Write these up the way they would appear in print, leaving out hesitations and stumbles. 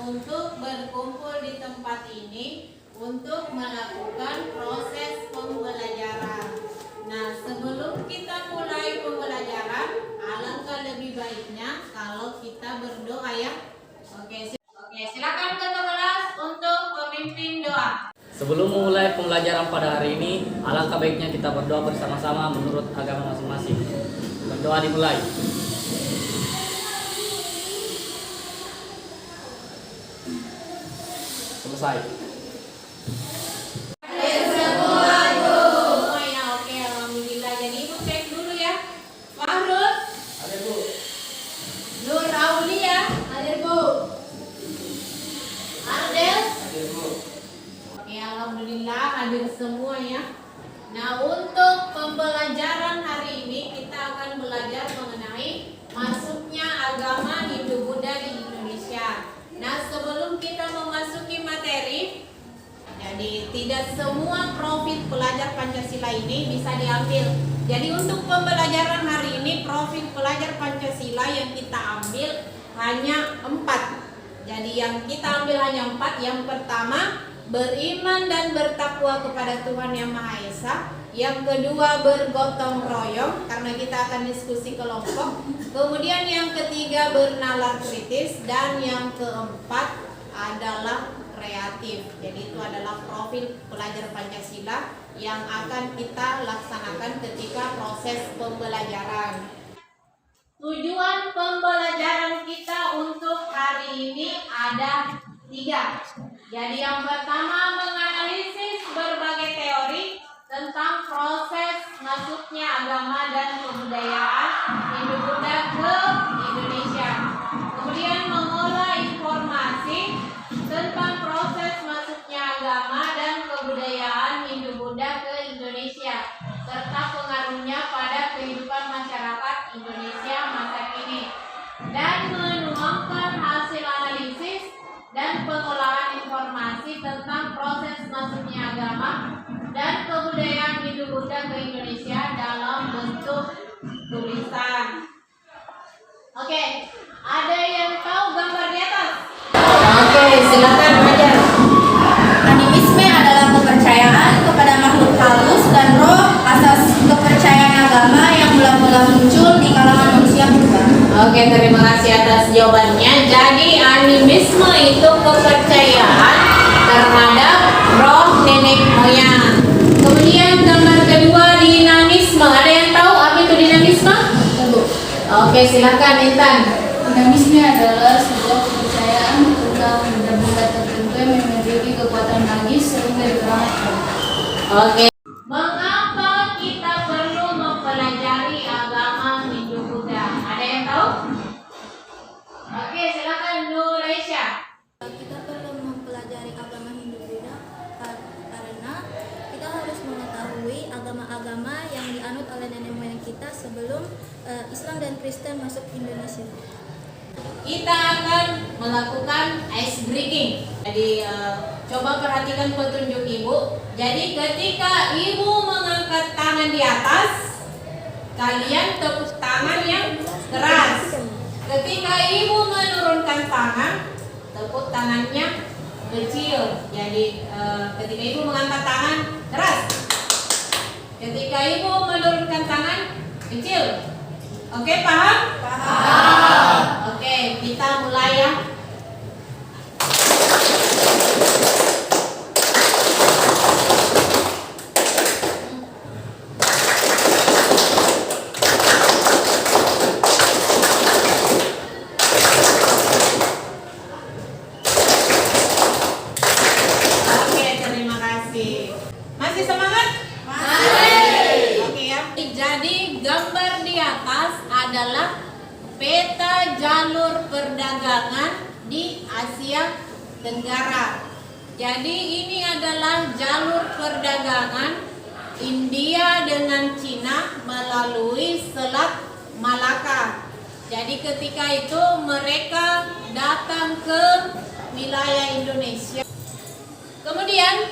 untuk berkumpul di tempat ini untuk melakukan proses pembelajaran. Nah, sebelum kita mulai pembelajaran, alangkah lebih baiknya kalau kita berdoa ya. Oke, silakan ketua kelas untuk pemimpin doa. Sebelum memulai pembelajaran pada hari ini, alangkah baiknya kita berdoa bersama-sama menurut agama masing-masing. Berdoa dimulai. Selesai. Oke, alhamdulillah. Jadi ibu cek dulu ya. Fahrul, Ada Bu. Nur Aulia, hadir Bu. Ardel, Ada Bu. oke, alhamdulillah hadir semua ya. Nah, untuk pembelajaran hari ini kita akan belajar mengenai masuknya agama Hindu-Buddha di Indonesia. Nah, sebelum kita memasuki materi, jadi tidak semua profil pelajar Pancasila ini bisa diambil. Jadi untuk pembelajaran hari ini profil pelajar Pancasila yang kita ambil hanya 4. Jadi yang kita ambil hanya 4. Yang pertama, beriman dan bertakwa kepada Tuhan Yang Maha Esa. Yang kedua, bergotong royong karena kita akan diskusi kelompok. Kemudian yang ketiga, bernalar kritis. Dan yang keempat adalah kreatif. Jadi itu adalah profil pelajar Pancasila yang akan kita laksanakan ketika proses pembelajaran. Tujuan pembelajaran kita untuk hari ini ada 3. Jadi yang pertama, menganalisis berbagai teori tentang proses masuknya agama dan kebudayaan Hindu-Buddha ke Indonesia. Kemudian mengolah informasi tentang proses masuknya agama dan kebudayaan Hindu-Buddha ke Indonesia serta pengaruhnya pada kehidupan masyarakat Indonesia masa kini, dan menuangkan hasil analisis dan pengolahan informasi tentang proses masuknya agama dan kebudayaan Hindu-Buddha ke Indonesia dalam bentuk tulisan. Oke, ada yang tahu gambar di atas? Oke, silakan belajar. Animisme adalah kepercayaan kepada makhluk halus dan roh asas kepercayaan agama yang mula-mula muncul di kalangan manusia purba. Oke, terima kasih atas jawabannya. Jadi animisme itu kepercayaan terhadap roh nenek moyang. Kemudian gambar kedua, dinamisme. Ada yang tahu apa itu dinamisme? Oke, silakan Intan. Dinamisme adalah sebuah kepercayaan tentang benda-benda tertentu yang memiliki kekuatan magis sehingga diperangkat. Oke. Mengapa kita perlu mempelajari agama Hindu-Buddha? Ada yang tahu? Oke, silakan Nur Aisyah. Kita perlu mempelajari agama Hindu-Buddha karena kita harus mengetahui agama-agama yang dianut oleh nenek moyang kita sebelum Islam dan Kristen masuk ke Indonesia. Kita akan melakukan ice breaking. Jadi coba perhatikan petunjuk ibu. Jadi ketika ibu mengangkat tangan di atas, kalian tepuk tangan yang keras. Ketika ibu menurunkan tangan, tepuk tangannya kecil. Jadi ketika ibu mengangkat tangan, keras. Ketika ibu menurunkan tangan, kecil. Oke, paham? Paham. Oke, kita mulai ya. Oke, terima kasih. Masih semangat? Masih. Oke ya. Jadi gambar di atas adalah peta jalur perdagangan di Asia Tenggara. Jadi ini adalah jalur perdagangan India dengan Cina melalui Selat Malaka. Jadi ketika itu mereka datang ke wilayah Indonesia. Kemudian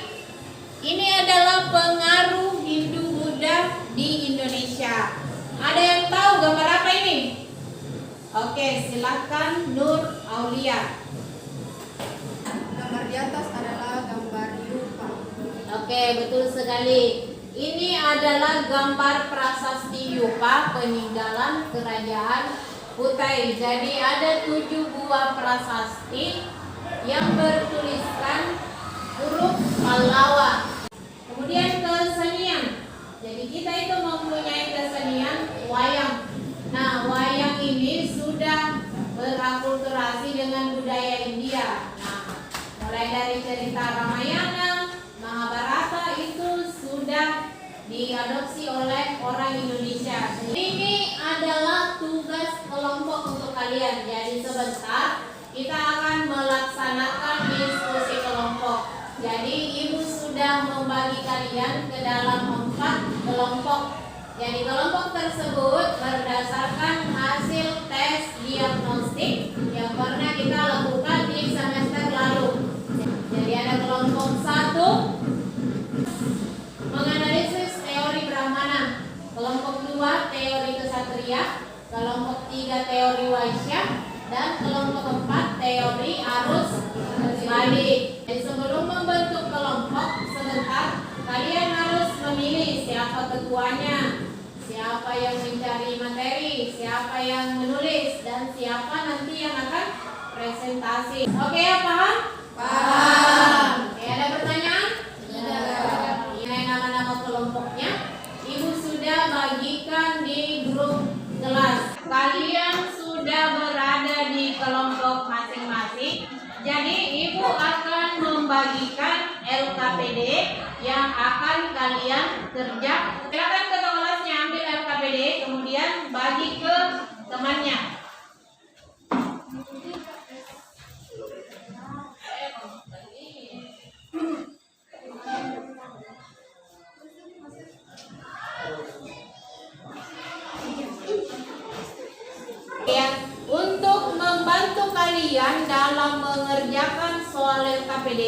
ini adalah pengaruh Hindu-Buddha di Indonesia. Ada yang tahu gambar apa ini? Oke, silakan Nur Aulia. Oke, betul sekali. Ini adalah gambar prasasti Yupa peninggalan kerajaan Kutai. Jadi ada 7 buah prasasti yang bertuliskan huruf Pallawa. Kemudian kesenian. Jadi kita itu mempunyai kesenian wayang. Nah, wayang ini sudah berakulturasi dengan budaya India. Nah, mulai dari cerita Ramayana, Mahabharata itu sudah diadopsi oleh orang Indonesia. Ini adalah tugas kelompok untuk kalian. Jadi sebentar kita akan melaksanakan diskusi kelompok. Jadi ibu sudah membagi kalian ke dalam 4 kelompok. Jadi kelompok tersebut berdasarkan hasil tes diagnostik yang pernah kita lakukan di semester lalu. Jadi ada kelompok 1 menganalisis teori Brahmana, kelompok 2 teori kesatria, kelompok 3 teori Waisya, dan kelompok 4 teori arus balik. Jadi sebelum membentuk kelompok, sebentar kalian harus memilih siapa ketuanya, siapa yang mencari materi, siapa yang menulis, dan siapa nanti yang akan presentasi. Oke ya, paham? Paham. Oke, ada pertanyaan? Ini nama-nama kelompoknya. Ibu sudah bagikan di grup kelas. Kalian sudah berada di kelompok masing-masing. Jadi ibu akan membagikan LKPD yang akan kalian kerja. Silakan ketua kelasnya ambil LKPD, kemudian bagi ke temannya. Ya, untuk membantu kalian dalam mengerjakan soal LKPD,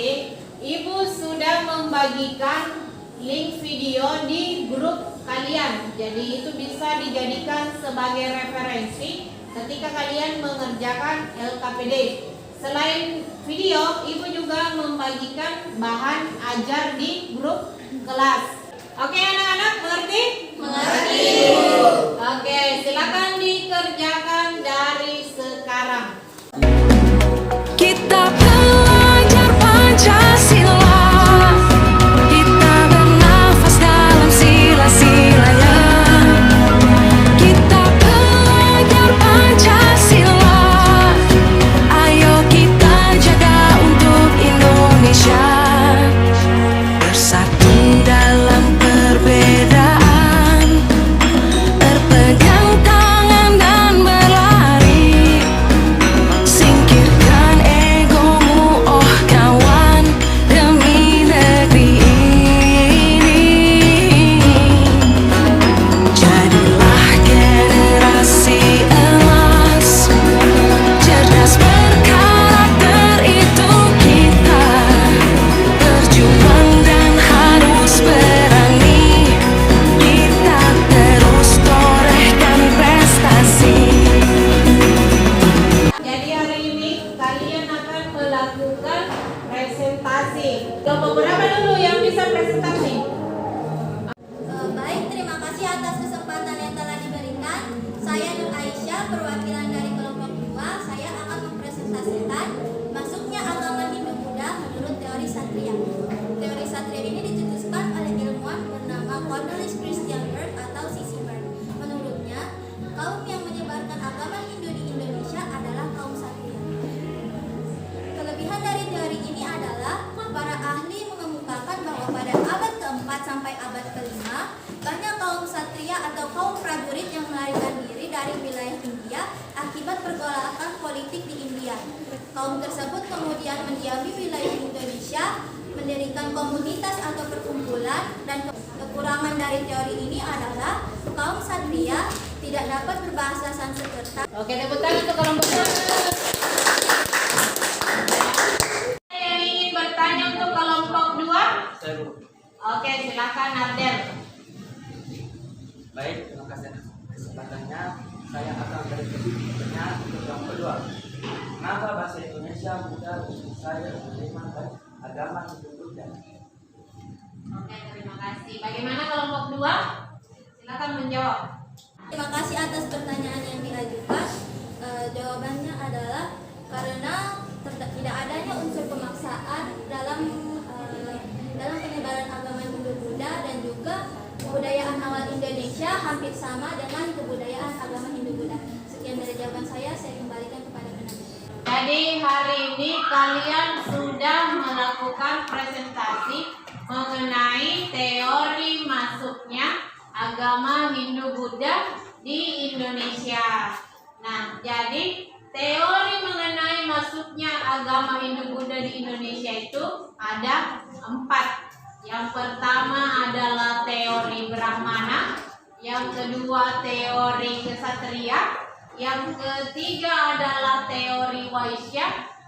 ibu sudah membagikan link video di grup kalian. Jadi itu bisa dijadikan sebagai referensi ketika kalian mengerjakan LKPD. Selain video, ibu juga membagikan bahan ajar di grup kelas. Oke anak-anak, mengerti? Mengerti. Oke, silakan dikerjakan dari sekarang. Kita belajar Pancasila, kita bernafas dalam sila-silanya. Kita belajar Pancasila, ayo kita jaga untuk Indonesia. Bersatu dalam perbedaan, berpegang tangan dan berlari. Singkirkan egomu, oh kawan, demi negeri ini. Jadilah generasi emas, cerdas berkarakter itu kita. Berjuang dan harus berani, kita terus torehkan prestasi. Jadi hari ini kalian akan melakukan presentasi. Kelompok berapa dulu yang bisa presentasi? Baik, terima kasih atas kesempatan yang telah diberikan. Saya Nur Aisyah, perwakilan dari kelompok 2. Saya akan mempresentasikan masuknya agama Hindu Buddha menurut teori Satria. Teori Satria ini dicetuskan oleh ilmuwan bernama Cornelis Christian Berg atau C.C. Berg. Menurutnya, kaum yang menyebarkan agama Hindu di Indonesia adalah kaum Satria. Kelebihan dari teori ini adalah para ahli mengemukakan bahwa pada abad ke-4 sampai abad ke-5 banyak kaum Satria atau kaum prajurit yang melarikan diri dari wilayah India akibat pergolakan politik di India. Kaum tersebut kemudian mendiami wilayah Indonesia, mendirikan komunitas atau perkumpulan, dan kekurangan dari teori ini adalah kaum Satria tidak dapat berbahasa Sanskerta. Oke, tepuk tangan untuk kelompok 1. Yang ingin bertanya untuk kelompok 2? Oke, silakan Ardel. Baik, terima kasih atas kesempatannya. Saya akan bertanya untuk yang kedua. Kenapa bahasa Indonesia mudah untuk saya menerima agama Hindu Buddha? Oke, terima kasih. Bagaimana kelompok 2? Silakan menjawab. Terima kasih atas pertanyaan yang diajukan. Jawabannya adalah karena tidak adanya unsur pemaksaan dalam penyebaran agama Hindu-Buddha dan juga kebudayaan awal Indonesia hampir sama dengan kebudayaan agama Hindu-Buddha. Sekian dari jawaban saya kembalikan kepada penanya. Jadi hari ini kalian sudah melakukan presentasi mengenai teori masuknya agama Hindu-Buddha di Indonesia. Nah, jadi teori mengenai masuknya agama Hindu-Buddha di Indonesia itu ada 4. Yang pertama adalah teori Brahmana, yang kedua teori Ksatria, yang ketiga adalah teori Waisya,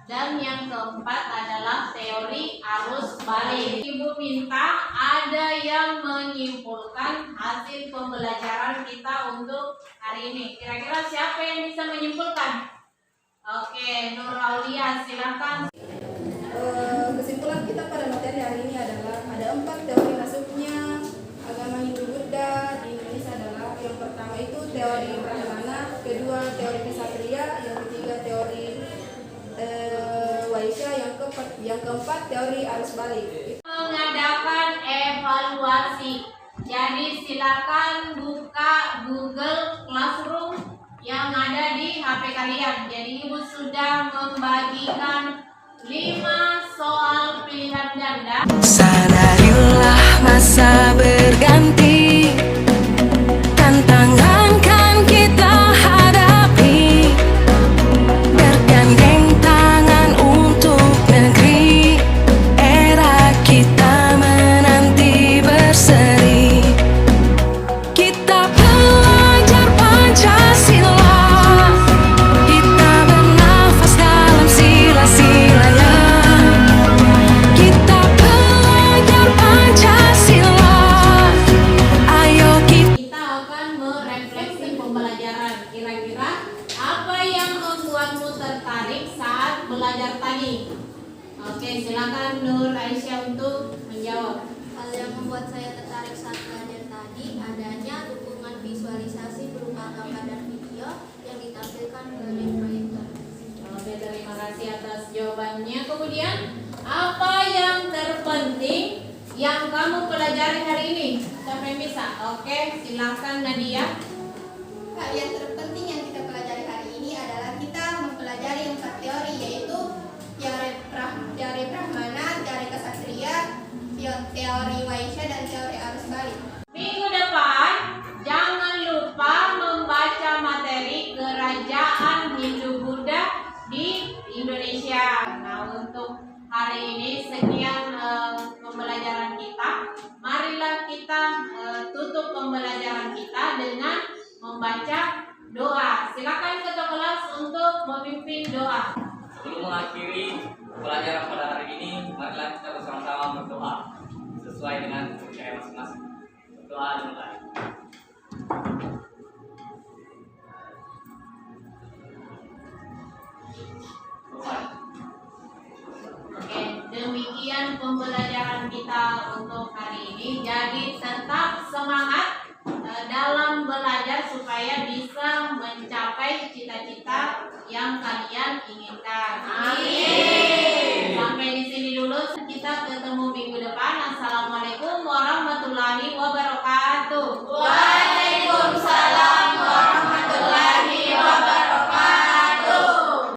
dan yang keempat adalah teori arus balik. Ibu minta ada yang menyimpulkan hasil pembelajaran kita untuk hari ini. Kira-kira siapa yang bisa menyimpulkan? Oke, Nur Aulia, silakan. Kesimpulan kita pada materi hari ini adalah ada 4 teori masuknya agama Hindu-Buddha di Indonesia adalah yang pertama itu teori Brahmana, kedua teori Ksatria, yang ketiga teori Waisya, yang keempat teori arus balik. Mengadakan evaluasi. Jadi silakan buka Google Classroom yang ada di HP kalian. Jadi Ibu sudah membagikan 5 soal pilihan ganda. Sadarilah masa berganti, tantangan kan kita hadapi, bergandeng tangan untuk negeri, era kita menanti berseri. Kita belajar Pancasila, kita bernafas dalam sila-silanya. Kita belajar Pancasila, ayo Kita akan merefleksi pembelajaran. Kira-kira apa yang membuatmu tertarik saat belajar tadi? Oke, silakan Nur Aisyah untuk menjawab. Hal yang membuat saya tertarik saat belajar tadi adanya dukungan visualisasi berupa gambar dan video yang ditampilkan oleh proyektor. Oke, terima kasih atas jawabannya. Kemudian, apa yang terpenting yang kamu pelajari hari ini? Siapa yang bisa? Oke, silakan Nadia. Hal yang terpenting yang kita pelajari hari ini adalah kita mempelajari 4 teori, yaitu teori Brahmana, teori Ksatria, teori Waisya, dan teori arus balik. Minggu depan, jangan lupa membaca materi kerajaan Hindu-Buddha di Indonesia. Nah, untuk hari ini sekian pembelajaran kita. Marilah kita tutup pembelajaran kita dengan membaca doa. Silakan ketua kelas untuk memimpin doa. Sebelum mengakhiri pelajaran pada hari ini, marilah kita bersama-sama berdoa sesuai dengan kepercayaan masing-masing. Berdoa dimulai. Doa. Oke, demikian pembelajaran kita untuk hari ini. Jadi tetap semangat.